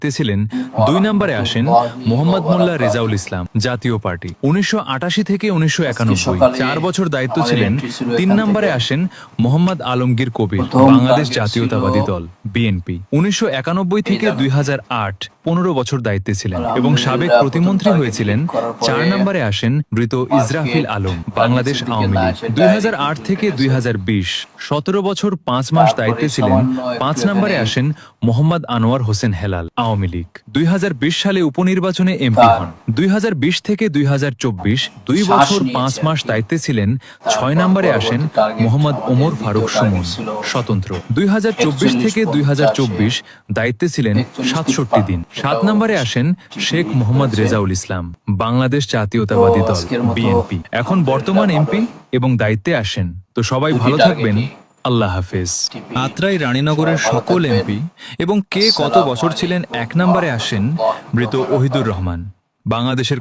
দায়িত্বে ছিলেন। 2 নম্বরে আসেন মোহাম্মদ মোল্লা রেজাউল ইসলাম, জাতীয় পার্টি, 1988 থেকে 1991, 4 বছর দায়িত্ব ছিলেন। 3 নম্বরে আসেন মোহাম্মদ আলমগীর কবির, বাংলাদেশ জাতীয়তাবাদী দল, বিএনপি, 1991 থেকে 2008, 15 বছর দায়িত্বে ছিলেন এবং সাবেক প্রতিমন্ত্রী হয়েছিলেন। 4 নম্বরে আসেন মৃত ইসরাফিল আলম, বাংলাদেশ আওয়ামী লীগ, 2008 থেকে 2020, 17 বছর 5 মাস দায়িত্বে ছিলেন। 5 নম্বরে আসেন মোহাম্মদ আনোয়ার হোসেন হেলাল, আওয়ামী লীগ, 2020 সালে উপনির্বাচনে এমপি হন। 2020 থেকে 2024, 2 বছর 5 মাস দায়িত্বে ছিলেন। 6 নম্বরে আসেন মোহাম্মদ ওমর ফারুক সুমন, স্বতন্ত্র, 2024 থেকে 2024 দায়িত্বে ছিলেন 67 দিন। 7 নম্বরে আসেন শেখ মোহাম্মদ রেজাউল ইসলাম, বাংলাদেশ জাতীয়তাবাদী দল, বিএনপি, এখন বর্তমান এমপি এবং দায়িত্বে আসেন। তো সবাই ভালো থাকবেন, আল্লাহ হাফেজ। আত্রাই রানীনগরের সকল এমপি এবং কে কত বছর ছিলেন। 1 নম্বরে আসেন মৃত ওহিদুর রহমান, বাংলাদেশের